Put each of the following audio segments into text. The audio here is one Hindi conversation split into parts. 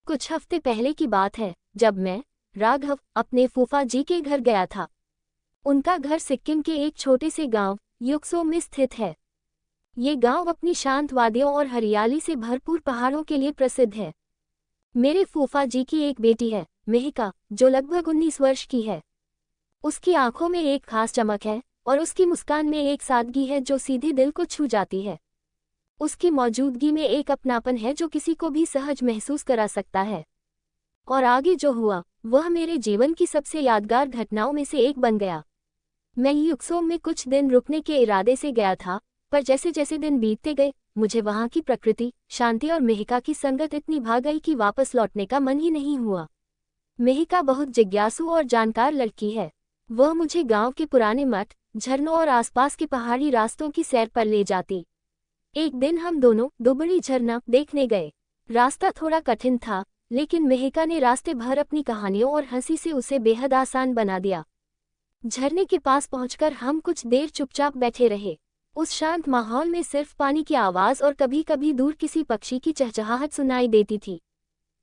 कुछ हफ्ते पहले की बात है जब मैं, राघव, अपने फूफा जी के घर गया था। उनका घर सिक्किम के एक छोटे से गांव युक्सोम में स्थित है। ये गांव अपनी शांत वादियों और हरियाली से भरपूर पहाड़ों के लिए प्रसिद्ध है। मेरे फूफा जी की एक बेटी है, मेहिका, जो लगभग 19 वर्ष की है। उसकी आंखों में एक खास चमक है और उसकी मुस्कान में एक सादगी है जो सीधे दिल को छू जाती है। उसकी मौजूदगी में एक अपनापन है जो किसी को भी सहज महसूस करा सकता है। और आगे जो हुआ वह मेरे जीवन की सबसे यादगार घटनाओं में से एक बन गया। मैं युक्सोम में कुछ दिन रुकने के इरादे से गया था, पर जैसे जैसे दिन बीतते गए मुझे वहां की प्रकृति, शांति और मेहिका की संगत इतनी भा गई कि वापस लौटने का मन ही नहीं हुआ। मेहिका बहुत जिज्ञासु और जानकार लड़की है। वह मुझे गांव के पुराने मठ, झरनों और आसपास के पहाड़ी रास्तों की सैर पर ले जाती। एक दिन हम दोनों दुबड़ी झरना देखने गए। रास्ता थोड़ा कठिन था, लेकिन मेहिका ने रास्ते भर अपनी कहानियों और हंसी से उसे बेहद आसान बना दिया। झरने के पास पहुंचकर हम कुछ देर चुपचाप बैठे रहे। उस शांत माहौल में सिर्फ पानी की आवाज और कभी कभी दूर किसी पक्षी की चहचहाहट सुनाई देती थी।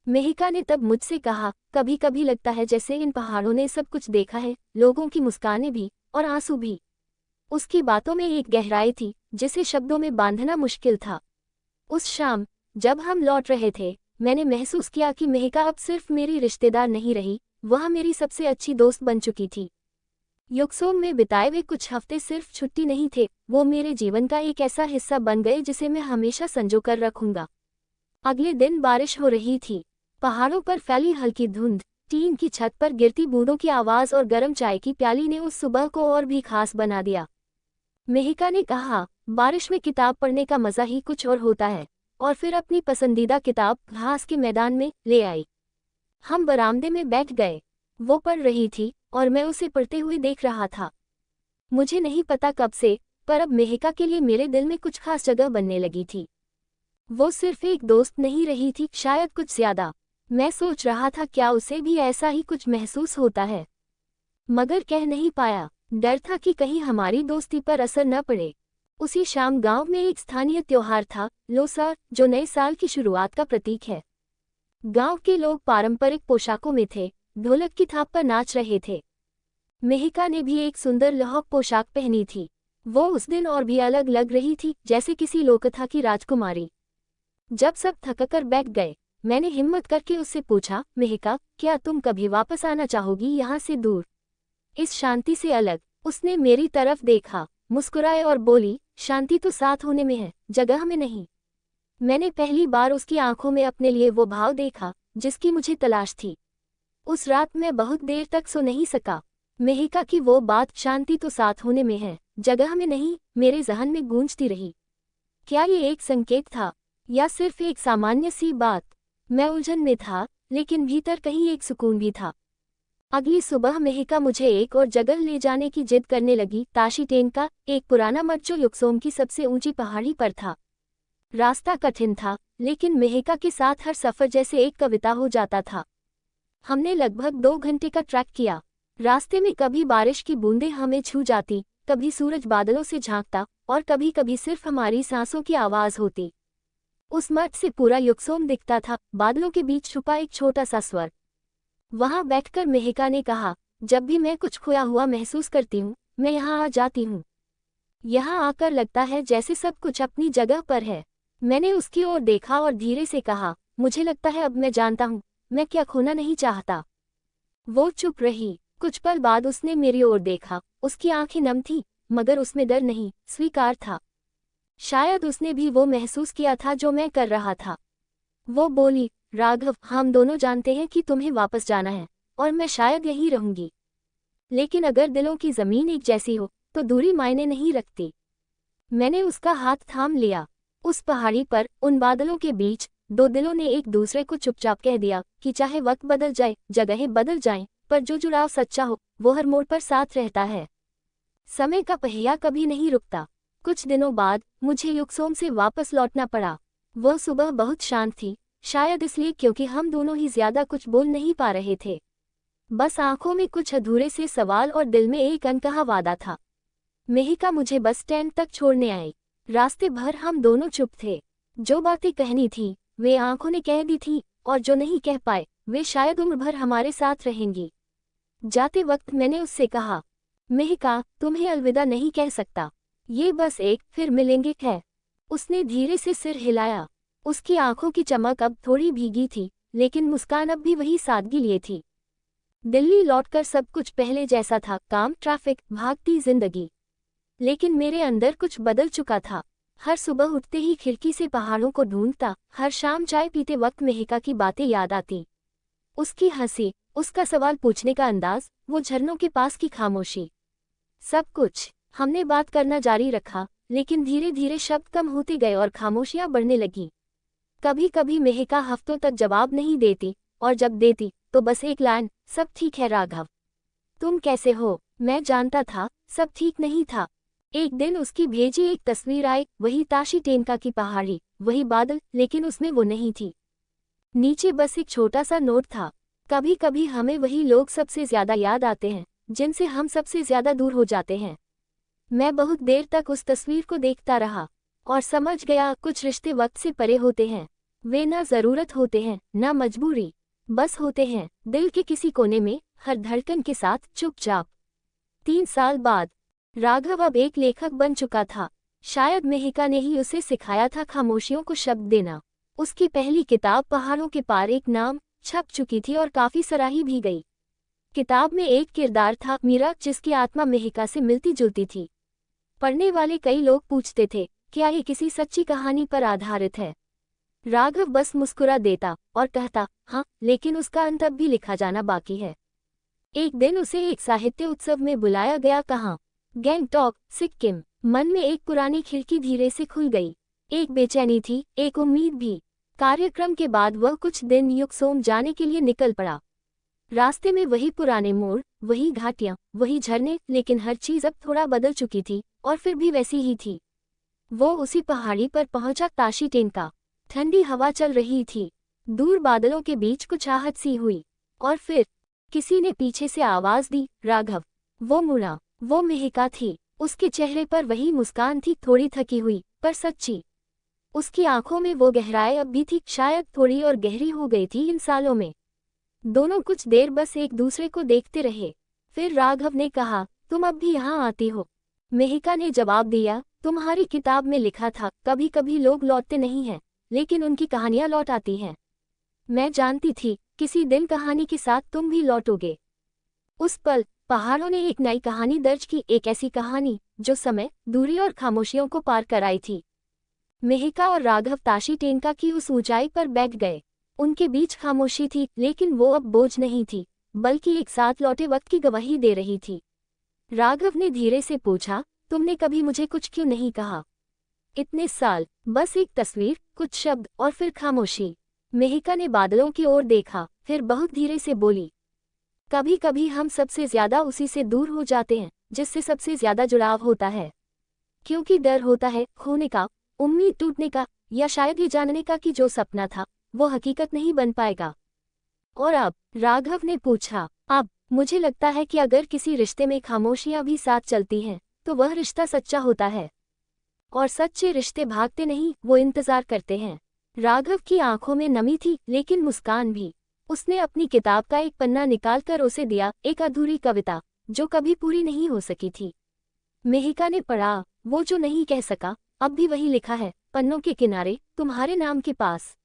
मेहिका ने तब मुझसे कहा, कभी कभी लगता है जैसे इन पहाड़ों ने सब कुछ देखा है, लोगों की मुस्कानें भी और आंसू भी। उसकी बातों में एक गहराई थी जिसे शब्दों में बांधना मुश्किल था। उस शाम जब हम लौट रहे थे, मैंने महसूस किया कि मेहिका अब सिर्फ मेरी रिश्तेदार नहीं रही, वह मेरी सबसे अच्छी दोस्त बन चुकी थी। युक्सोम में बिताए हुए कुछ हफ्ते सिर्फ छुट्टी नहीं थे, वो मेरे जीवन का एक ऐसा हिस्सा बन गए जिसे मैं हमेशा संजो कर रखूंगा। अगले दिन बारिश हो रही थी। पहाड़ों पर फैली हल्की धुंध, टीन की छत पर गिरती बूंदों की आवाज और गर्म चाय की प्याली ने उस सुबह को और भी खास बना दिया। मेहिका ने कहा, बारिश में किताब पढ़ने का मजा ही कुछ और होता है, और फिर अपनी पसंदीदा किताब घास के मैदान में ले आई। हम बरामदे में बैठ गए। वो पढ़ रही थी और मैं उसे पढ़ते हुए देख रहा था। मुझे नहीं पता कब से, पर अब मेहिका के लिए मेरे दिल में कुछ खास जगह बनने लगी थी। वो सिर्फ एक दोस्त नहीं रही थी, शायद कुछ ज्यादा। मैं सोच रहा था क्या उसे भी ऐसा ही कुछ महसूस होता है, मगर कह नहीं पाया। डर था कि कहीं हमारी दोस्ती पर असर न पड़े। उसी शाम गांव में एक स्थानीय त्योहार था, लोसार, जो नए साल की शुरुआत का प्रतीक है। गांव के लोग पारंपरिक पोशाकों में थे, ढोलक की थाप पर नाच रहे थे। मेहिका ने भी एक सुंदर लहौक पोशाक पहनी थी। वो उस दिन और भी अलग लग रही थी, जैसे किसी लोककथा की राजकुमारी। जब सब थककर बैठ गए, मैंने हिम्मत करके उससे पूछा, मेहिका, क्या तुम कभी वापस आना चाहोगी यहाँ से दूर, इस शांति से अलग? उसने मेरी तरफ देखा, मुस्कुराए और बोली, शांति तो साथ होने में है, जगह में नहीं। मैंने पहली बार उसकी आंखों में अपने लिए वो भाव देखा जिसकी मुझे तलाश थी। उस रात मैं बहुत देर तक सो नहीं सका। मेहिका की वो बात, शांति तो साथ होने में है, जगह में नहीं, मेरे ज़हन में गूंजती रही। क्या ये एक संकेत था या सिर्फ एक सामान्य सी बात? मैं उलझन में था, लेकिन भीतर कहीं एक सुकून भी था। अगली सुबह मेहिका मुझे एक और जगह ले जाने की जिद करने लगी, ताशीटेन का एक पुराना मठ जो युक्सोम की सबसे ऊंची पहाड़ी पर था। रास्ता कठिन था, लेकिन मेहिका के साथ हर सफर जैसे एक कविता हो जाता था। हमने लगभग 2 घंटे का ट्रैक किया। रास्ते में कभी बारिश की बूंदें हमें छू जाती, कभी सूरज बादलों से झांकता और कभी कभी सिर्फ हमारी सांसों की आवाज होती। उस मठ से पूरा युक्सोम दिखता था, बादलों के बीच छुपा एक छोटा सा स्वर्ग। वहां बैठकर मेहिका ने कहा, जब भी मैं कुछ खोया हुआ महसूस करती हूँ, मैं यहाँ आ जाती हूँ। यहाँ आकर लगता है जैसे सब कुछ अपनी जगह पर है। मैंने उसकी ओर देखा और धीरे से कहा, मुझे लगता है अब मैं जानता हूँ मैं क्या खोना नहीं चाहता। वो चुप रही। कुछ पल बाद उसने मेरी ओर देखा। उसकी आंखें नम थीं, मगर उसमें डर नहीं, स्वीकार था। शायद उसने भी वो महसूस किया था जो मैं कर रहा था। वो बोली, राघव, हम दोनों जानते हैं कि तुम्हें वापस जाना है और मैं शायद यहीं रहूंगी, लेकिन अगर दिलों की जमीन एक जैसी हो तो दूरी मायने नहीं रखती। मैंने उसका हाथ थाम लिया। उस पहाड़ी पर, उन बादलों के बीच, 2 दिलों ने एक दूसरे को चुपचाप कह दिया कि चाहे वक्त बदल जाए, जगहें बदल जाएं, पर जो जुड़ाव सच्चा हो वो हर मोड़ पर साथ रहता है। समय का पहिया कभी नहीं रुकता। कुछ दिनों बाद मुझे युक्सोम से वापस लौटना पड़ा। वह सुबह बहुत शांत थी, शायद इसलिए क्योंकि हम दोनों ही ज्यादा कुछ बोल नहीं पा रहे थे। बस आंखों में कुछ अधूरे से सवाल और दिल में एक अनकहा वादा था। मेहिका मुझे बस स्टैंड तक छोड़ने आई। रास्ते भर हम दोनों चुप थे। जो बातें कहनी थी वे आंखों ने कह दी थी, और जो नहीं कह पाए वे शायद उम्र भर हमारे साथ रहेंगी। जाते वक्त मैंने उससे कहा, मेहिका, तुम्हें अलविदा नहीं कह सकता, ये बस एक फिर मिलेंगे है। उसने धीरे से सिर हिलाया। उसकी आंखों की चमक अब थोड़ी भीगी थी, लेकिन मुस्कान अब भी वही सादगी लिए थी। दिल्ली लौटकर सब कुछ पहले जैसा था, काम, ट्रैफिक, भागती जिंदगी। लेकिन मेरे अंदर कुछ बदल चुका था। हर सुबह उठते ही खिड़की से पहाड़ों को ढूंढता, हर शाम चाय पीते वक्त मेहिका की बातें याद आती। उसकी हंसी, उसका सवाल पूछने का अंदाज, वो झरनों के पास की खामोशी, सब कुछ। हमने बात करना जारी रखा, लेकिन धीरे धीरे शब्द कम होते गए और खामोशियां बढ़ने लगी। कभी कभी मेहिका हफ्तों तक जवाब नहीं देती, और जब देती तो बस एक लाइन, सब ठीक है राघव, तुम कैसे हो। मैं जानता था सब ठीक नहीं था। एक दिन उसकी भेजी एक तस्वीर आई, वही ताशी टेनका की पहाड़ी, वही बादल, लेकिन उसमें वो नहीं थी। नीचे बस एक छोटा सा नोट था, कभी कभी हमें वही लोग सबसे ज्यादा याद आते हैं जिनसे हम सबसे ज्यादा दूर हो जाते हैं। मैं बहुत देर तक उस तस्वीर को देखता रहा और समझ गया, कुछ रिश्ते वक्त से परे होते हैं। वे ना जरूरत होते हैं, ना मजबूरी, बस होते हैं दिल के किसी कोने में, हर धड़कन के साथ चुपचाप। 3 साल बाद राघव अब एक लेखक बन चुका था। शायद मेहिका ने ही उसे सिखाया था खामोशियों को शब्द देना। उसकी पहली किताब पहाड़ों के पार एक नाम छप चुकी थी और काफी सराही भी गई। किताब में एक किरदार था, मीरा, जिसकी आत्मा मेहिका से मिलती जुलती थी। पढ़ने वाले कई लोग पूछते थे, क्या ये किसी सच्ची कहानी पर आधारित है। राघव बस मुस्कुरा देता और कहता, हाँ, लेकिन उसका अंत अब भी लिखा जाना बाकी है। एक दिन उसे एक साहित्य उत्सव में बुलाया गया, कहाँ, गैंगटॉक, सिक्किम। मन में एक पुरानी खिड़की धीरे से खुल गई। एक बेचैनी थी, एक उम्मीद भी। कार्यक्रम के बाद वह कुछ दिन युक्सोम जाने के लिए निकल पड़ा। रास्ते में वही पुराने मोड़, वही घाटियां, वही झरने, लेकिन हर चीज अब थोड़ा बदल चुकी थी, और फिर भी वैसी ही थी। वो उसी पहाड़ी पर पहुंचा, ताशी टेनका। ठंडी हवा चल रही थी, दूर बादलों के बीच कुछ आहट सी हुई, और फिर किसी ने पीछे से आवाज दी, राघव। वो मुड़ा, वो मेहिका थी। उसके चेहरे पर वही मुस्कान थी, थोड़ी थकी हुई पर सच्ची। उसकी आंखों में वो गहराई अब भी थी, शायद थोड़ी और गहरी हो गई थी इन सालों में। दोनों कुछ देर बस एक दूसरे को देखते रहे। फिर राघव ने कहा, तुम अब भी यहाँ आती हो। मेहिका ने जवाब दिया, तुम्हारी किताब में लिखा था, कभी कभी लोग लौटते नहीं हैं, लेकिन उनकी कहानियां लौट आती हैं। मैं जानती थी किसी दिन कहानी के साथ तुम भी लौटोगे। उस पल पहाड़ों ने एक नई कहानी दर्ज की, एक ऐसी कहानी जो समय, दूरी और खामोशियों को पार कर आई थी। मेहिका और राघव ताशी टेनका की उस ऊंचाई पर बैठ गए। उनके बीच खामोशी थी, लेकिन वो अब बोझ नहीं थी, बल्कि एक साथ लौटे वक्त की गवाही दे रही थी। राघव ने धीरे से पूछा, तुमने कभी मुझे कुछ क्यों नहीं कहा। इतने साल, बस एक तस्वीर, कुछ शब्द, और फिर खामोशी। मेहिका ने बादलों की ओर देखा, फिर बहुत धीरे से बोली, कभी कभी हम सबसे ज्यादा उसी से दूर हो जाते हैं जिससे सबसे ज्यादा जुड़ाव होता है। क्योंकि डर होता है खोने का, उम्मीद टूटने का, या शायद ये जानने का कि जो सपना था वो हकीकत नहीं बन पाएगा। और अब, राघव ने पूछा, अब मुझे लगता है कि अगर किसी रिश्ते में खामोशियां भी साथ चलती हैं तो वह रिश्ता सच्चा होता है। और सच्चे रिश्ते भागते नहीं, वो इंतजार करते हैं। राघव की आंखों में नमी थी, लेकिन मुस्कान भी। उसने अपनी किताब का एक पन्ना निकालकर उसे दिया, एक अधूरी कविता जो कभी पूरी नहीं हो सकी थी। मेहिका ने पढ़ा, वो जो नहीं कह सका, अब भी वही लिखा है, पन्नों के किनारे, तुम्हारे नाम के पास।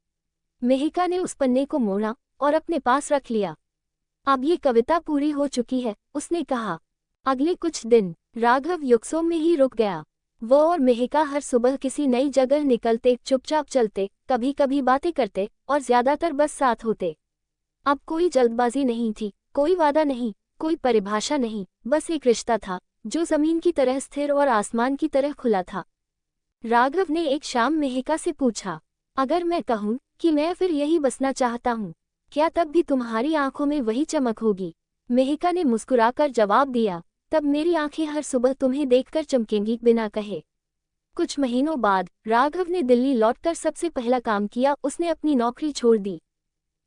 मेहिका ने उस पन्ने को मोड़ा और अपने पास रख लिया। अब ये कविता पूरी हो चुकी है, उसने कहा। अगले कुछ दिन राघव युक्सोम में ही रुक गया। वो और मेहिका हर सुबह किसी नई जगह निकलते, चुपचाप चलते, कभी कभी बातें करते, और ज्यादातर बस साथ होते। अब कोई जल्दबाजी नहीं थी, कोई वादा नहीं, कोई परिभाषा नहीं, बस एक रिश्ता था जो जमीन की तरह स्थिर और आसमान की तरह खुला था। राघव ने एक शाम मेहिका से पूछा, अगर मैं कहूँ कि मैं फिर यही बसना चाहता हूँ, क्या तब भी तुम्हारी आंखों में वही चमक होगी। मेहिका ने मुस्कुराकर जवाब दिया, तब मेरी आंखें हर सुबह तुम्हें देखकर चमकेंगी, बिना कहे। कुछ महीनों बाद राघव ने दिल्ली लौटकर सबसे पहला काम किया, उसने अपनी नौकरी छोड़ दी।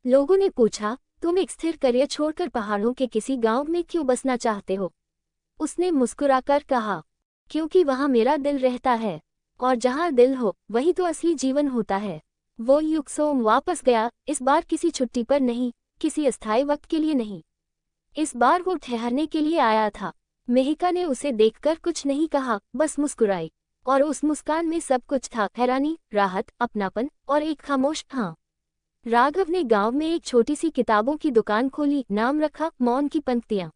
लोगों ने पूछा, तुम एक स्थिर करियर छोड़कर पहाड़ों के किसी गांव में क्यों बसना चाहते हो। उसने मुस्कुराकर कहा, क्योंकि वहां मेरा दिल रहता है, और जहां दिल हो वही तो असली जीवन होता है। वो युक्सोम वापस गया, इस बार किसी छुट्टी पर नहीं, किसी अस्थायी वक्त के लिए नहीं। इस बार वो ठहरने के लिए आया था। मेहिका ने उसे देखकर कुछ नहीं कहा, बस मुस्कुराई, और उस मुस्कान में सब कुछ था, हैरानी, राहत, अपनापन और एक खामोश हाँ। राघव ने गांव में एक छोटी सी किताबों की दुकान खोली, नाम रखा मौन की पंक्तियां।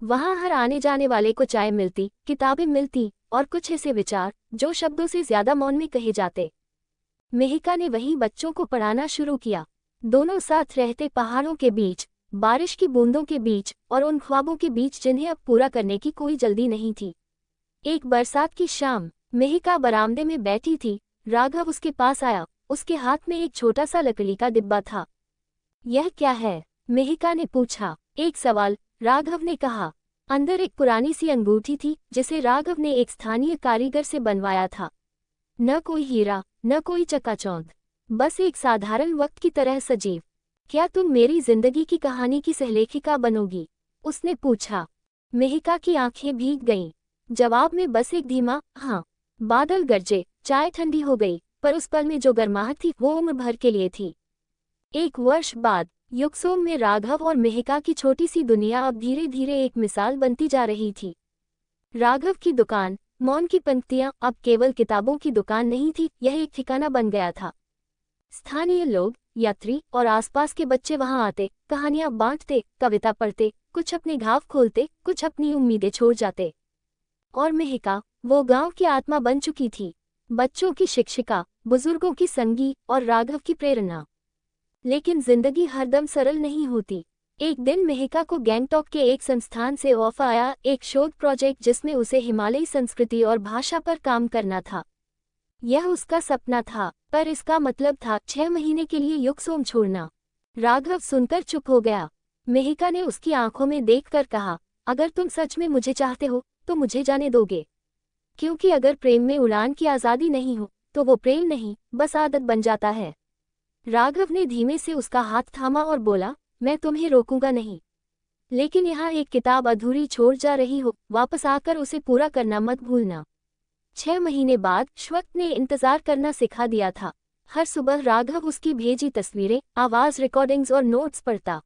वहां हर आने जाने वाले को चाय मिलती, किताबें मिलती और कुछ ऐसे विचार जो शब्दों से ज्यादा मौन में कहे जाते। मेहिका ने वहीं बच्चों को पढ़ाना शुरू किया। दोनों साथ रहते, पहाड़ों के बीच, बारिश की बूंदों के बीच और उन ख्वाबों के बीच जिन्हें अब पूरा करने की कोई जल्दी नहीं थी। एक बरसात की शाम, मेहिका बरामदे में बैठी थी। राघव उसके पास आया, उसके हाथ में एक छोटा सा लकड़ी का डिब्बा था। यह क्या है? मेहिका ने पूछा। एक सवाल, राघव ने कहा। अंदर एक पुरानी सी अंगूठी थी जिसे राघव ने एक स्थानीय कारीगर से बनवाया था। न कोई हीरा, न कोई चकाचौंध, बस एक साधारण वक्त की तरह सजीव। क्या तुम मेरी जिंदगी की कहानी की सहलेखिका बनोगी? उसने पूछा। मेहिका की आंखें भीग गईं। जवाब में बस एक धीमा हाँ। बादल गरजे, चाय ठंडी हो गई, पर उस पल में जो गर्माहट थी वो उम्र भर के लिए थी। 1 वर्ष बाद युक्सोम में राघव और मेहिका की छोटी सी दुनिया अब धीरे धीरे एक मिसाल बनती जा रही थी। राघव की दुकान, मौन की पंक्तियां, अब केवल किताबों की दुकान नहीं थी, यह एक ठिकाना बन गया था। स्थानीय लोग, यात्री और आसपास के बच्चे वहां आते, कहानियां बांटते, कविता पढ़ते, कुछ अपने घाव खोलते, कुछ अपनी उम्मीदें छोड़ जाते। और मेहिका, वो गांव की आत्मा बन चुकी थी, बच्चों की शिक्षिका, बुजुर्गों की संगी और राघव की प्रेरणा। लेकिन जिंदगी हरदम सरल नहीं होती। एक दिन मेहिका को गैंगटॉक के एक संस्थान से ऑफर आया, एक शोध प्रोजेक्ट जिसमें उसे हिमालयी संस्कृति और भाषा पर काम करना था। यह उसका सपना था, पर इसका मतलब था 6 महीने के लिए युक्सोम छोड़ना। राघव सुनकर चुप हो गया। मेहिका ने उसकी आंखों में देखकर कहा, अगर तुम सच में मुझे चाहते हो तो मुझे जाने दोगे? क्योंकि अगर प्रेम में उड़ान की आज़ादी नहीं हो तो वो प्रेम नहीं, बस आदत बन जाता है। राघव ने धीमे से उसका हाथ थामा और बोला, मैं तुम्हें रोकूंगा नहीं, लेकिन यहाँ एक किताब अधूरी छोड़ जा रही हो, वापस आकर उसे पूरा करना मत भूलना। 6 महीने बाद श्वक्त ने इंतजार करना सिखा दिया था। हर सुबह राघव उसकी भेजी तस्वीरें, आवाज रिकॉर्डिंग्स और नोट्स पढ़ता।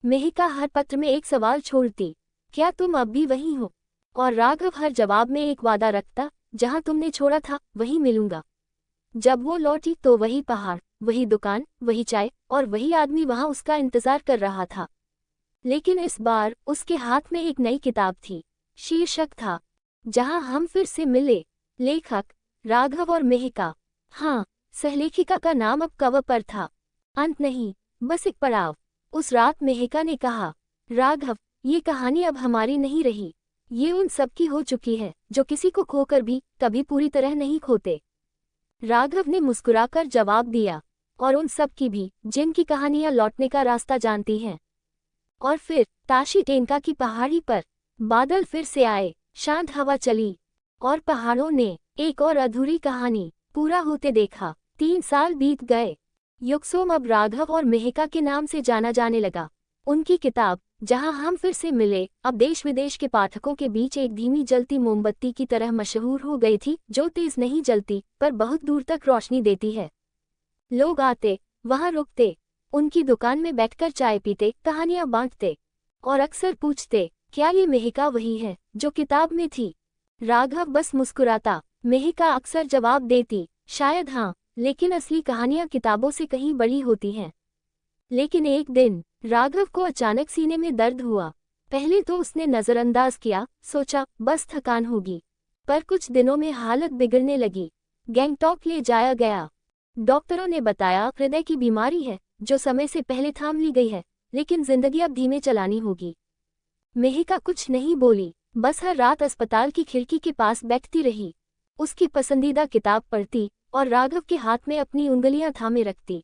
मेहिका हर पत्र में एक सवाल छोड़ती, क्या तुम अब भी वही हो? और राघव हर जवाब में एक वादा रखता, जहाँ तुमने छोड़ा था वहीं मिलूंगा। जब वो लौटी तो वही पहाड़, वही दुकान, वही चाय और वही आदमी वहां उसका इंतजार कर रहा था। लेकिन इस बार उसके हाथ में एक नई किताब थी। शीर्षक था, जहां हम फिर से मिले। लेखक, राघव और मेहिका। हाँ, सहलेखिका का नाम अब कवर पर था। अंत नहीं, बस एक पड़ाव। उस रात मेहिका ने कहा, राघव, ये कहानी अब हमारी नहीं रही, ये उन सब की हो चुकी है जो किसी को खोकर भी कभी पूरी तरह नहीं खोते। राघव ने मुस्कुराकर जवाब दिया, और उन सब की भी जिनकी कहानियां लौटने का रास्ता जानती हैं। और फिर ताशी टेंका की पहाड़ी पर बादल फिर से आए, शांत हवा चली और पहाड़ों ने एक और अधूरी कहानी पूरा होते देखा। 3 साल बीत गए। युक्सोम अब राघव और मेहिका के नाम से जाना जाने लगा। उनकी किताब, जहां हम फिर से मिले, अब देश विदेश के पाठकों के बीच एक धीमी जलती मोमबत्ती की तरह मशहूर हो गई थी, जो तेज नहीं जलती पर बहुत दूर तक रोशनी देती है। लोग आते, वहां रुकते, उनकी दुकान में बैठकर चाय पीते, कहानियां बांटते और अक्सर पूछते, क्या ये मेहिका वही है जो किताब में थी? राघव बस मुस्कुराता। मेहिका अक्सर जवाब देती, शायद हाँ, लेकिन असली कहानियां किताबों से कहीं बड़ी होती हैं। लेकिन एक दिन राघव को अचानक सीने में दर्द हुआ। पहले तो उसने नजरअंदाज किया, सोचा बस थकान होगी, पर कुछ दिनों में हालत बिगड़ने लगी। गैंगटॉक ले जाया गया। डॉक्टरों ने बताया हृदय की बीमारी है जो समय से पहले थाम ली गई है, लेकिन जिंदगी अब धीमे चलानी होगी। मेहिका कुछ नहीं बोली, बस हर रात अस्पताल की खिड़की के पास बैठती रही, उसकी पसंदीदा किताब पढ़ती और राघव के हाथ में अपनी उंगलियां थामे रखती।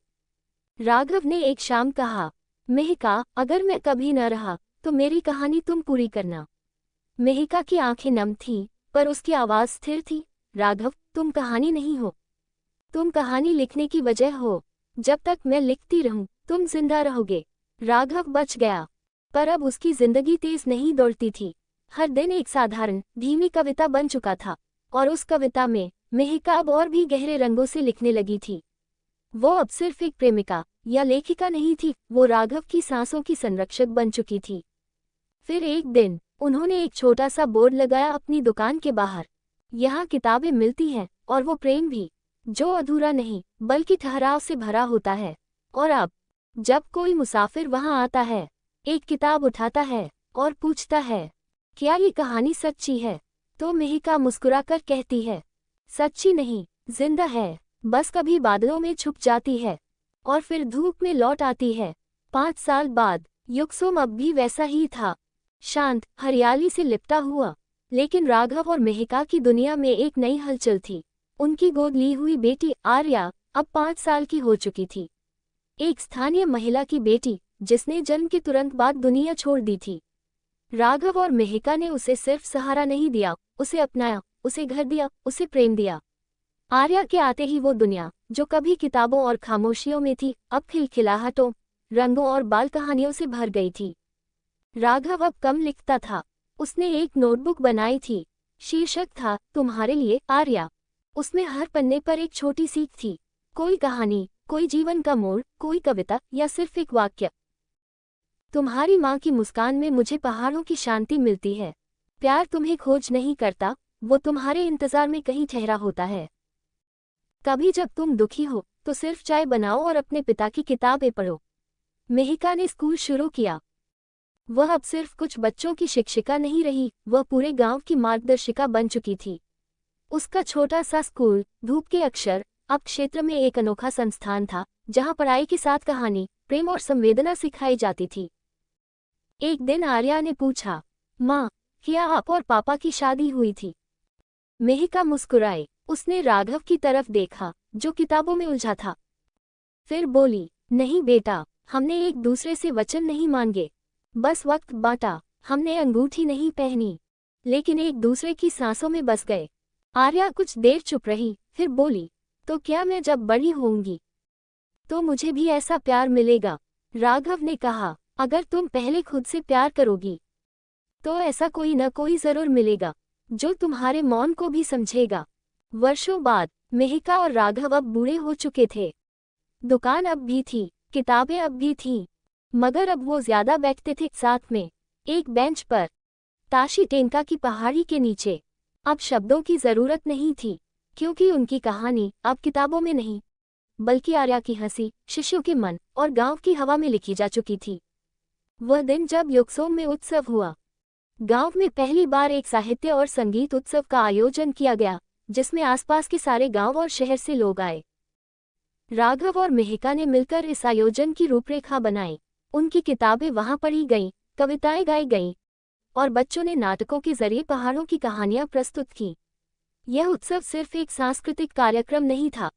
राघव ने एक शाम कहा, मेहिका, अगर मैं कभी न रहा तो मेरी कहानी तुम पूरी करना। मेहिका की आंखें नम थीं, पर उसकी आवाज स्थिर थी, राघव, तुम कहानी नहीं हो, तुम कहानी लिखने की वजह हो। जब तक मैं लिखती रहूं तुम जिंदा रहोगे। राघव बच गया, पर अब उसकी जिंदगी तेज नहीं दौड़ती थी। हर दिन एक साधारण, धीमी कविता बन चुका था, और उस कविता में मेहिका अब और भी गहरे रंगों से लिखने लगी थी। वो अब सिर्फ एक प्रेमिका या लेखिका नहीं थी, वो राघव की सांसों की संरक्षक बन चुकी थी। फिर एक दिन उन्होंने एक छोटा सा बोर्ड लगाया अपनी दुकान के बाहर। यहाँ किताबें मिलती हैं और वो प्रेम भी, जो अधूरा नहीं बल्कि ठहराव से भरा होता है। और अब जब कोई मुसाफिर वहाँ आता है, एक किताब उठाता है और पूछता है, क्या ये कहानी सच्ची है, तो मेहिका मुस्कुराकर कहती है, सच्ची नहीं, जिंदा है, बस कभी बादलों में छुप जाती है और फिर धूप में लौट आती है। 5 साल बाद युक्सोम अब भी वैसा ही था, शांत, हरियाली से लिपटा हुआ। लेकिन राघव और मेहिका की दुनिया में एक नई हलचल थी। उनकी गोद ली हुई बेटी आर्या अब 5 साल की हो चुकी थी। एक स्थानीय महिला की बेटी जिसने जन्म के तुरंत बाद दुनिया छोड़ दी थी। राघव और मेहिका ने उसे सिर्फ सहारा नहीं दिया, उसे अपनाया, उसे घर दिया, उसे प्रेम दिया। आर्या के आते ही वो दुनिया जो कभी किताबों और खामोशियों में थी, अब खिलखिलाहटों, रंगों और बाल कहानियों से भर गई थी। राघव अब कम लिखता था। उसने एक नोटबुक बनाई थी। शीर्षक था, तुम्हारे लिए आर्या। उसमें हर पन्ने पर एक छोटी सीख थी, कोई कहानी, कोई जीवन का मोड़, कोई कविता या सिर्फ एक वाक्य। तुम्हारी माँ की मुस्कान में मुझे पहाड़ों की शांति मिलती है। प्यार तुम्हें खोज नहीं करता, वो तुम्हारे इंतजार में कहीं ठहरा होता है। कभी जब तुम दुखी हो तो सिर्फ चाय बनाओ और अपने पिता की किताबें पढ़ो। मेहिका ने स्कूल शुरू किया। वह अब सिर्फ कुछ बच्चों की शिक्षिका नहीं रही, वह पूरे गांव की मार्गदर्शिका बन चुकी थी। उसका छोटा सा स्कूल धूप के अक्षर अब क्षेत्र में एक अनोखा संस्थान था, जहां पढ़ाई के साथ कहानी, प्रेम और संवेदना सिखाई जाती थी। एक दिन आर्या ने पूछा, माँ, क्या आप और पापा की शादी हुई थी? मेहिका मुस्कुराई। उसने राघव की तरफ देखा जो किताबों में उलझा था। फिर बोली, नहीं बेटा, हमने एक दूसरे से वचन नहीं मांगे, बस वक्त बांटा। हमने अंगूठी नहीं पहनी, लेकिन एक दूसरे की सांसों में बस गए। आर्या कुछ देर चुप रही, फिर बोली, तो क्या मैं जब बड़ी होंगी तो मुझे भी ऐसा प्यार मिलेगा? राघव ने कहा, अगर तुम पहले खुद से प्यार करोगी तो ऐसा कोई न कोई जरूर मिलेगा जो तुम्हारे मौन को भी समझेगा। वर्षों बाद मेहिका और राघव अब बूढ़े हो चुके थे। दुकान अब भी थी, किताबें अब भी थीं, मगर अब वो ज्यादा बैठते थे साथ में, एक बेंच पर, ताशी टेंका की पहाड़ी के नीचे। अब शब्दों की जरूरत नहीं थी, क्योंकि उनकी कहानी अब किताबों में नहीं, बल्कि आर्या की हंसी, शिशु के मन और गांव की हवा में लिखी जा चुकी थी। वह दिन जब युक्सोम में उत्सव हुआ। गांव में पहली बार एक साहित्य और संगीत उत्सव का आयोजन किया गया, जिसमें आसपास के सारे गांव और शहर से लोग आए। राघव और मेहिका ने मिलकर इस आयोजन की रूपरेखा बनाई। उनकी किताबें वहां पढ़ी गईं, कविताएं गाई गईं और बच्चों ने नाटकों के जरिए पहाड़ों की कहानियां प्रस्तुत की। यह उत्सव सिर्फ एक सांस्कृतिक कार्यक्रम नहीं था,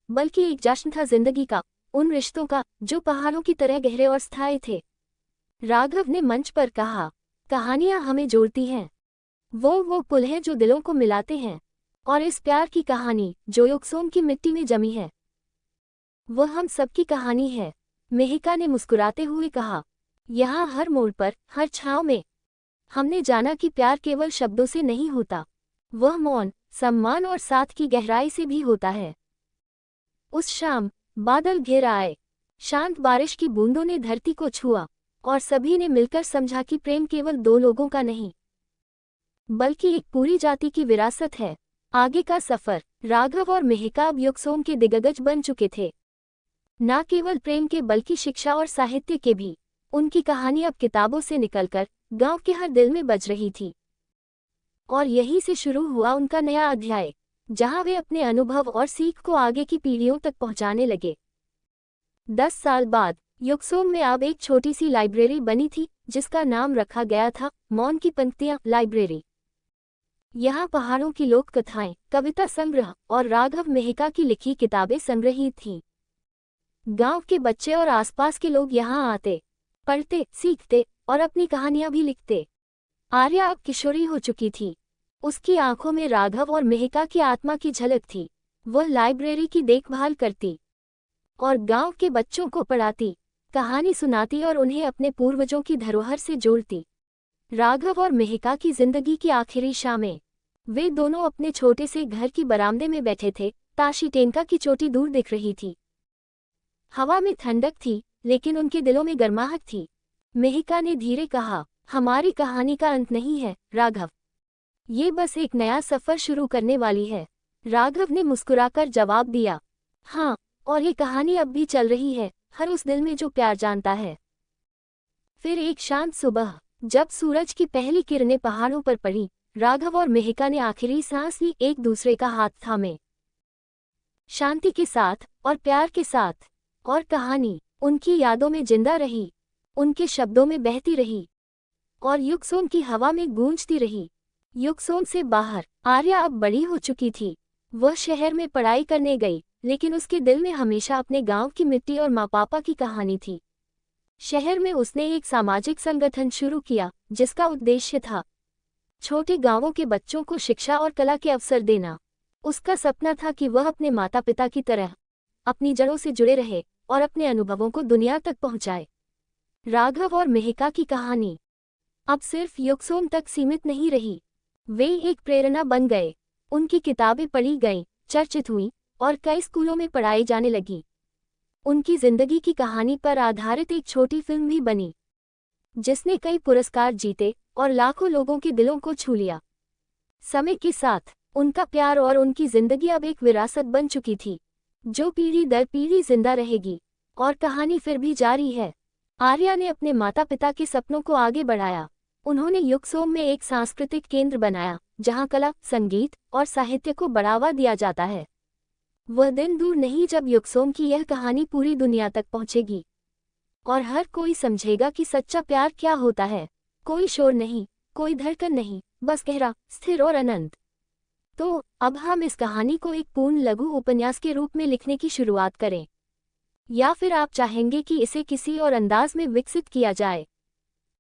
बल्कि एक जश्न था जिंदगी का, उन रिश्तों का जो पहाड़ों की तरह गहरे और स्थायी थे। राघव ने मंच पर कहा, कहानियां हमें जोड़ती हैं, वो पुल हैं जो दिलों को मिलाते हैं, और इस प्यार की कहानी जो युक्सोम की मिट्टी में जमी है, वह हम सबकी कहानी है। मेहिका ने मुस्कुराते हुए कहा, यहाँ हर मोड़ पर, हर छांव में हमने जाना कि प्यार केवल शब्दों से नहीं होता, वह मौन, सम्मान और साथ की गहराई से भी होता है। उस शाम बादल घिर आए, शांत बारिश की बूंदों ने धरती को छुआ और सभी ने मिलकर समझा कि प्रेम केवल दो लोगों का नहीं, बल्कि एक पूरी जाति की विरासत है। आगे का सफर। राघव और मेहिका अब युक्सोम के दिग्गज बन चुके थे, न केवल प्रेम के बल्कि शिक्षा और साहित्य के भी। उनकी कहानी अब किताबों से निकलकर गांव के हर दिल में बज रही थी। और यहीं से शुरू हुआ उनका नया अध्याय, जहां वे अपने अनुभव और सीख को आगे की पीढ़ियों तक पहुंचाने लगे। 10 साल बाद युक्सोम में अब एक छोटी सी लाइब्रेरी बनी थी, जिसका नाम रखा गया था मौन की पंक्तियां लाइब्रेरी। यहाँ पहाड़ों की लोक कथाएं, कविता संग्रह और राघव मेहिका की लिखी किताबें संग्रहित थीं। गांव के बच्चे और आसपास के लोग यहाँ आते, पढ़ते, सीखते और अपनी कहानियां भी लिखते। आर्या अब किशोरी हो चुकी थी। उसकी आंखों में राघव और मेहिका की आत्मा की झलक थी। वह लाइब्रेरी की देखभाल करती और गांव के बच्चों को पढ़ाती, कहानी सुनाती और उन्हें अपने पूर्वजों की धरोहर से जोड़ती। राघव और मेहिका की जिंदगी की आखिरी शामें, वे दोनों अपने छोटे से घर की बरामदे में बैठे थे। ताशी टेंका की चोटी दूर दिख रही थी। हवा में ठंडक थी, लेकिन उनके दिलों में गर्माहट थी। मेहिका ने धीरे कहा, हमारी कहानी का अंत नहीं है, राघव। ये बस एक नया सफर शुरू करने वाली है। राघव ने मुस्कुराकर जवाब दिया, हाँ, और ये कहानी अब भी चल रही है, हर उस दिल में जो प्यार जानता है। फिर एक शांत सुबह, जब सूरज की पहली किरणें पहाड़ों पर पड़ी, राघव और मेहिका ने आखिरी सांस ली, एक दूसरे का हाथ थामे, शांति के साथ और प्यार के साथ। और कहानी उनकी यादों में जिंदा रही, उनके शब्दों में बहती रही और युक्सोम की हवा में गूंजती रही। युक्सोम से बाहर आर्या अब बड़ी हो चुकी थी। वह शहर में पढ़ाई करने गई, लेकिन उसके दिल में हमेशा अपने गांव की मिट्टी और माँ पापा की कहानी थी। शहर में उसने एक सामाजिक संगठन शुरू किया, जिसका उद्देश्य था छोटे गांवों के बच्चों को शिक्षा और कला के अवसर देना। उसका सपना था कि वह अपने माता पिता की तरह अपनी जड़ों से जुड़े रहे और अपने अनुभवों को दुनिया तक पहुंचाए। राघव और मेहिका की कहानी अब सिर्फ युक्सोम तक सीमित नहीं रही। वे एक प्रेरणा बन गए। उनकी किताबें पढ़ी गईं, चर्चित हुईं और कई स्कूलों में पढ़ाई जाने लगी। उनकी जिंदगी की कहानी पर आधारित एक छोटी फिल्म भी बनी, जिसने कई पुरस्कार जीते और लाखों लोगों के दिलों को छू लिया। समय के साथ उनका प्यार और उनकी जिंदगी अब एक विरासत बन चुकी थी, जो पीढ़ी दर पीढ़ी जिंदा रहेगी। और कहानी फिर भी जारी है। आर्या ने अपने माता पिता के सपनों को आगे बढ़ाया। उन्होंने युक्सोम में एक सांस्कृतिक केंद्र बनाया, जहां कला, संगीत और साहित्य को बढ़ावा दिया जाता है। वह दिन दूर नहीं जब युक्सोम की यह कहानी पूरी दुनिया तक पहुंचेगी और हर कोई समझेगा कि सच्चा प्यार क्या होता है। कोई शोर नहीं, कोई धड़कन नहीं, बस गहरा, स्थिर और अनंत। तो अब हम इस कहानी को एक पूर्ण लघु उपन्यास के रूप में लिखने की शुरुआत करें, या फिर आप चाहेंगे कि इसे किसी और अंदाज में विकसित किया जाए?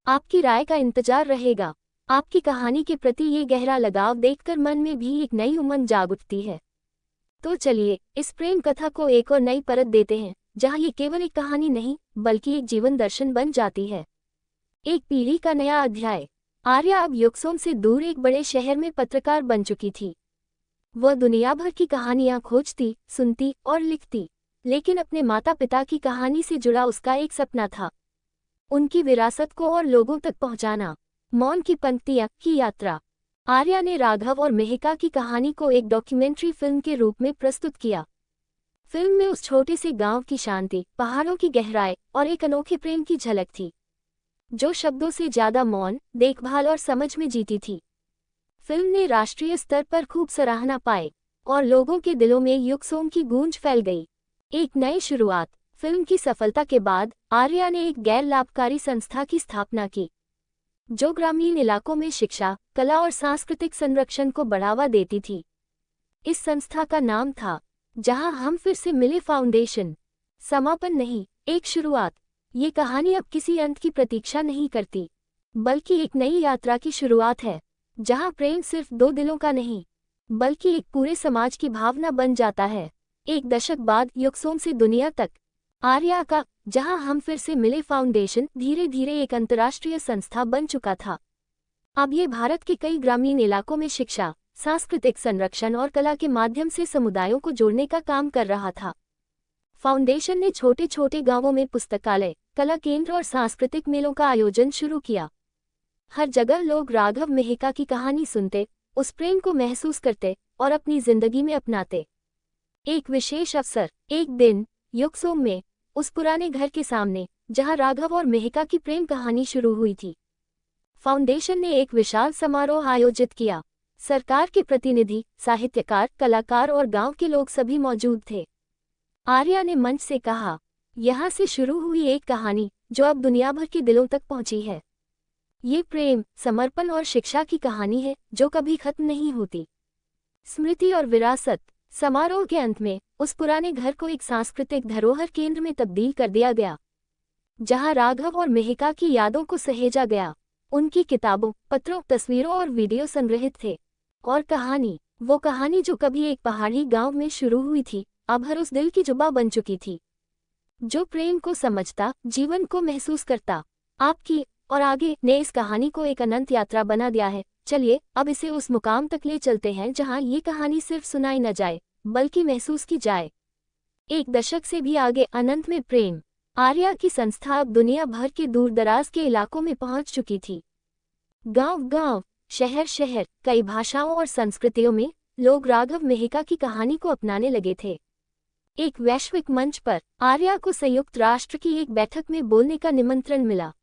आपकी राय का इंतजार रहेगा। आपकी कहानी के प्रति ये गहरा लगाव देखकर मन में भी एक नई उमंग जाग उठती है। तो चलिए इस प्रेम कथा को एक और नई परत देते हैं, जहां ये केवल एक कहानी नहीं, बल्कि एक जीवन दर्शन बन जाती है। एक पीढ़ी का नया अध्याय। आर्या अब युक्सोम से दूर एक बड़े शहर में पत्रकार बन चुकी थी। वह दुनिया भर की कहानियां खोजती, सुनती और लिखती, लेकिन अपने माता पिता की कहानी से जुड़ा उसका एक सपना था, उनकी विरासत को और लोगों तक पहुंचाना। मौन की पंक्तियां की यात्रा। आर्या ने राघव और मेहिका की कहानी को एक डॉक्यूमेंट्री फिल्म के रूप में प्रस्तुत किया। फिल्म में उस छोटे से गांव की शांति, पहाड़ों की गहराई और एक अनोखे प्रेम की झलक थी, जो शब्दों से ज्यादा मौन, देखभाल और समझ में जीती थी। फिल्म ने राष्ट्रीय स्तर पर खूब सराहना पाई और लोगों के दिलों में युक्सोम की गूंज फैल गई। एक नई शुरुआत। फिल्म की सफलता के बाद आर्या ने एक गैर लाभकारी संस्था की स्थापना की, जो ग्रामीण इलाकों में शिक्षा, कला और सांस्कृतिक संरक्षण को बढ़ावा देती थी। इस संस्था का नाम था जहां हम फिर से मिले फाउंडेशन। समापन नहीं, एक शुरुआत। ये कहानी अब किसी अंत की प्रतीक्षा नहीं करती, बल्कि एक नई यात्रा की शुरुआत है, जहां प्रेम सिर्फ दो दिलों का नहीं, बल्कि एक पूरे समाज की भावना बन जाता है। एक दशक बाद युक्सोम से दुनिया तक, आर्या का जहां हम फिर से मिले फाउंडेशन धीरे धीरे एक अंतर्राष्ट्रीय संस्था बन चुका था। अब ये भारत के कई ग्रामीण इलाकों में शिक्षा, सांस्कृतिक संरक्षण और कला के माध्यम से समुदायों को जोड़ने का काम कर रहा था। फाउंडेशन ने छोटे छोटे गांवों में पुस्तकालय, कला केंद्र और सांस्कृतिक मेलों का आयोजन शुरू किया। हर जगह लोग राघव मेहिका की कहानी सुनते, उस प्रेम को महसूस करते और अपनी जिंदगी में अपनाते। एक विशेष अवसर। एक दिन युक्सोम में, उस पुराने घर के सामने जहां राघव और मेहिका की प्रेम कहानी शुरू हुई थी, फाउंडेशन ने एक विशाल समारोह आयोजित किया। सरकार के प्रतिनिधि, साहित्यकार, कलाकार और गांव के लोग सभी मौजूद थे। आर्या ने मंच से कहा, यहाँ से शुरू हुई एक कहानी जो अब दुनिया भर के दिलों तक पहुंची है। ये प्रेम, समर्पण और शिक्षा की कहानी है जो कभी खत्म नहीं होती। स्मृति और विरासत। समारोह के अंत में उस पुराने घर को एक सांस्कृतिक धरोहर केंद्र में तब्दील कर दिया गया, जहां राघव और मेहिका की यादों को सहेजा गया। उनकी किताबों, पत्रों, तस्वीरों और वीडियो संग्रहित थे। और कहानी, वो कहानी जो कभी एक पहाड़ी गांव में शुरू हुई थी, अब हर उस दिल की जुबां बन चुकी थी, जो प्रेम को समझता, जीवन को महसूस करता। आपकी और आगे ने इस कहानी को एक अनंत यात्रा बना दिया है। चलिए अब इसे उस मुकाम तक ले चलते हैं जहां ये कहानी सिर्फ सुनाई न जाए, बल्कि महसूस की जाए। एक दशक से भी आगे अनंत में प्रेम आर्या की संस्था अब दुनिया भर के दूर दराज के इलाकों में पहुंच चुकी थी। गांव-गांव, शहर-शहर, कई भाषाओं और संस्कृतियों में लोग राघव मेहता की कहानी को अपनाने लगे थे। एक वैश्विक मंच पर आर्या को संयुक्त राष्ट्र की एक बैठक में बोलने का निमंत्रण मिला।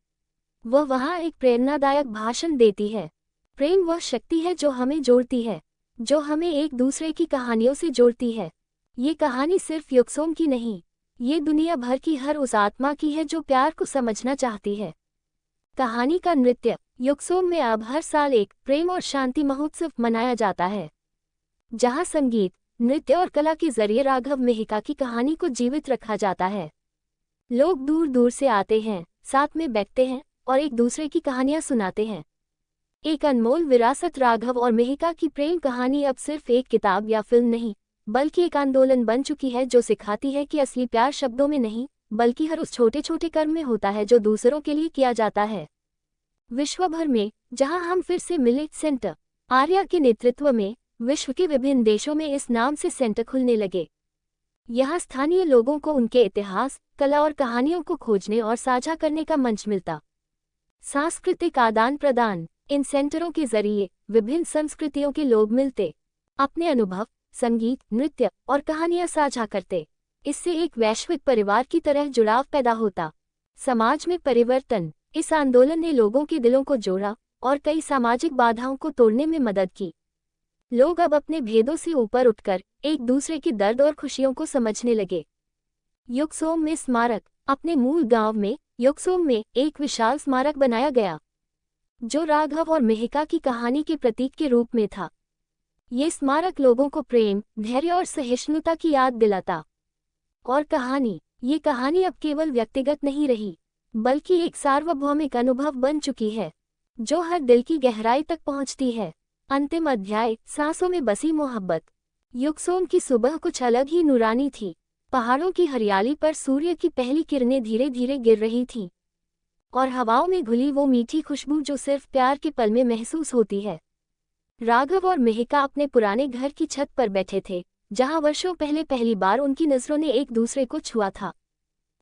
वह वहां एक प्रेरणादायक भाषण देती है। प्रेम वह शक्ति है जो हमें जोड़ती है, जो हमें एक दूसरे की कहानियों से जोड़ती है। ये कहानी सिर्फ युक्सोम की नहीं, ये दुनिया भर की हर उस आत्मा की है जो प्यार को समझना चाहती है। कहानी का नृत्य युक्सोम में अब हर साल एक प्रेम और शांति महोत्सव मनाया जाता है, जहां संगीत, नृत्य और कला के जरिए राघव मेहता की कहानी को जीवित रखा जाता है। लोग दूर दूर से आते हैं, साथ में बैठते हैं और एक दूसरे की कहानियां सुनाते हैं। एक अनमोल विरासत राघव और मेहता की प्रेम कहानी अब सिर्फ एक किताब या फिल्म नहीं, बल्कि एक आंदोलन बन चुकी है जो सिखाती है कि असली प्यार शब्दों में नहीं, बल्कि हर उस छोटे छोटे कर्म में होता है जो दूसरों के लिए किया जाता है। विश्व भर में जहां हम फिर से मिले सेंटर आर्या के नेतृत्व में विश्व के विभिन्न देशों में इस नाम से सेंटर खुलने लगे। यहाँ स्थानीय लोगों को उनके इतिहास, कला और कहानियों को खोजने और साझा करने का मंच मिलता। सांस्कृतिक आदान प्रदान इन सेंटरों के जरिए विभिन्न संस्कृतियों के लोग मिलते, अपने अनुभव, संगीत, नृत्य और कहानियां साझा करते। इससे एक वैश्विक परिवार की तरह जुड़ाव पैदा होता। समाज में परिवर्तन इस आंदोलन ने लोगों के दिलों को जोड़ा और कई सामाजिक बाधाओं को तोड़ने में मदद की। लोग अब अपने भेदों से ऊपर उठकर एक दूसरे की दर्द और खुशियों को समझने लगे। युक्सोम में स्मारक अपने मूल गांव में युक्सोम में एक विशाल स्मारक बनाया गया, जो राघव और मेहता की कहानी के प्रतीक के रूप में था। ये स्मारक लोगों को प्रेम, धैर्य और सहिष्णुता की याद दिलाता। और ये कहानी अब केवल व्यक्तिगत नहीं रही, बल्कि एक सार्वभौमिक अनुभव बन चुकी है, जो हर दिल की गहराई तक पहुंचती है। अंतिम अध्याय, सांसों में बसी मोहब्बत। युक्सोम की सुबह कुछ अलग ही नूरानी थी। पहाड़ों की हरियाली पर सूर्य की पहली किरणें धीरे धीरे गिर रही थीं, और हवाओं में घुली वो मीठी खुशबू जो सिर्फ प्यार के पल में महसूस होती है। राघव और मेहता अपने पुराने घर की छत पर बैठे थे, जहां वर्षों पहले पहली बार उनकी नजरों ने एक दूसरे को छुआ था।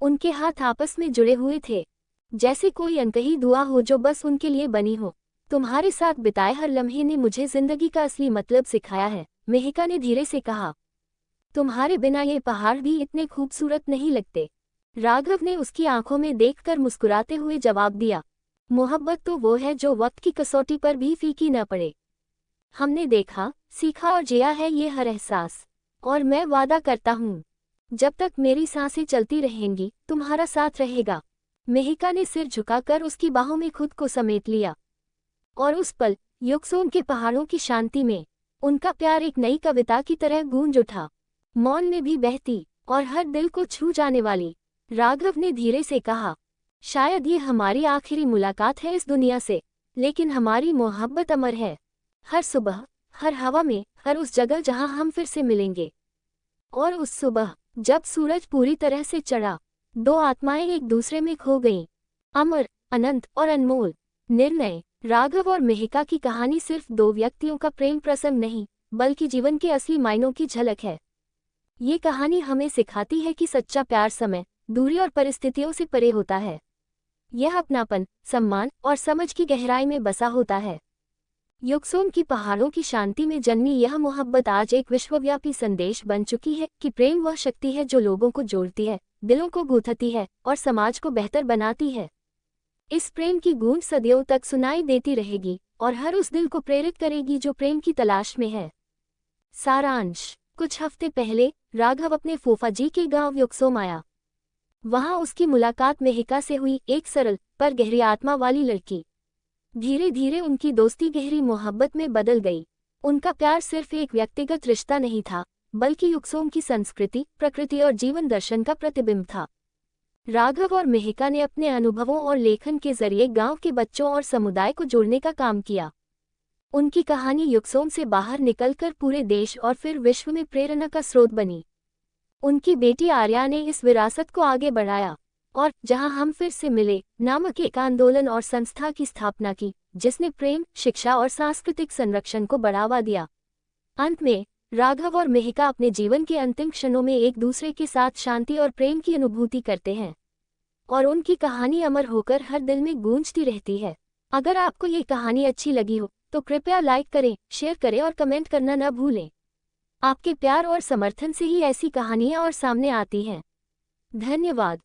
उनके हाथ आपस में जुड़े हुए थे, जैसे कोई अनकही दुआ हो जो बस उनके लिए बनी हो। तुम्हारे साथ बिताए हर लम्हे ने मुझे जिंदगी का असली मतलब सिखाया है, मेहता ने धीरे से कहा। तुम्हारे बिना ये पहाड़ भी इतने खूबसूरत नहीं लगते। राघव ने उसकी आंखों में देखकर मुस्कुराते हुए जवाब दिया, मोहब्बत तो वो है जो वक्त की कसौटी पर भी फीकी न पड़े। हमने देखा, सीखा और जिया है ये हर एहसास, और मैं वादा करता हूँ, जब तक मेरी सांसें चलती रहेंगी तुम्हारा साथ रहेगा। मेहता ने सिर झुकाकर उसकी बाहों में खुद को समेट लिया, और उस पल युक्सोम के पहाड़ों की शांति में उनका प्यार एक नई कविता की तरह गूंज उठा, मौन में भी बहती और हर दिल को छू जाने वाली। राघव ने धीरे से कहा, शायद ये हमारी आखिरी मुलाकात है इस दुनिया से, लेकिन हमारी मोहब्बत अमर है। हर सुबह, हर हवा में, हर उस जगह जहां हम फिर से मिलेंगे। और उस सुबह जब सूरज पूरी तरह से चढ़ा, दो आत्माएं एक दूसरे में खो गईं। अमर, अनंत और अनमोल निर्णय। राघव और मेहता की कहानी सिर्फ दो व्यक्तियों का प्रेम प्रसंग नहीं, बल्कि जीवन के असली मायनों की झलक है। ये कहानी हमें सिखाती है कि सच्चा प्यार समय, दूरी और परिस्थितियों से परे होता है। यह अपनापन, सम्मान और समझ की गहराई में बसा होता है। युक्सोम की पहाड़ों की शांति में जन्मी यह मोहब्बत आज एक विश्वव्यापी संदेश बन चुकी है कि प्रेम वह शक्ति है जो लोगों को जोड़ती है, दिलों को गूंथती है और समाज को बेहतर बनाती है। इस प्रेम की गूंज सदियों तक सुनाई देती रहेगी और हर उस दिल को प्रेरित करेगी जो प्रेम की तलाश में है। सारांश, कुछ हफ्ते पहले राघव अपने फूफा जी के गांव युक्सोम आया। वहां उसकी मुलाकात मेहता से हुई, एक सरल पर गहरी आत्मा वाली लड़की। धीरे धीरे उनकी दोस्ती गहरी मोहब्बत में बदल गई। उनका प्यार सिर्फ एक व्यक्तिगत रिश्ता नहीं था, बल्कि युक्सोम की संस्कृति, प्रकृति और जीवन दर्शन का प्रतिबिंब था। राघव और मेहता ने अपने अनुभवों और लेखन के जरिए गांव के बच्चों और समुदाय को जोड़ने का काम किया। उनकी कहानी युक्सोम से बाहर निकलकर पूरे देश और फिर विश्व में प्रेरणा का स्रोत बनी। उनकी बेटी आर्या ने इस विरासत को आगे बढ़ाया और जहां हम फिर से मिले नामक एक आंदोलन और संस्था की स्थापना की, जिसने प्रेम, शिक्षा और सांस्कृतिक संरक्षण को बढ़ावा दिया। अंत में राघव और मेहिका अपने जीवन के अंतिम क्षणों में एक दूसरे के साथ शांति और प्रेम की अनुभूति करते हैं और उनकी कहानी अमर होकर हर दिल में गूंजती रहती है। अगर आपको ये कहानी अच्छी लगी हो तो कृपया लाइक करें, शेयर करें और कमेंट करना न भूलें। आपके प्यार और समर्थन से ही ऐसी कहानियाँ और सामने आती हैं। धन्यवाद।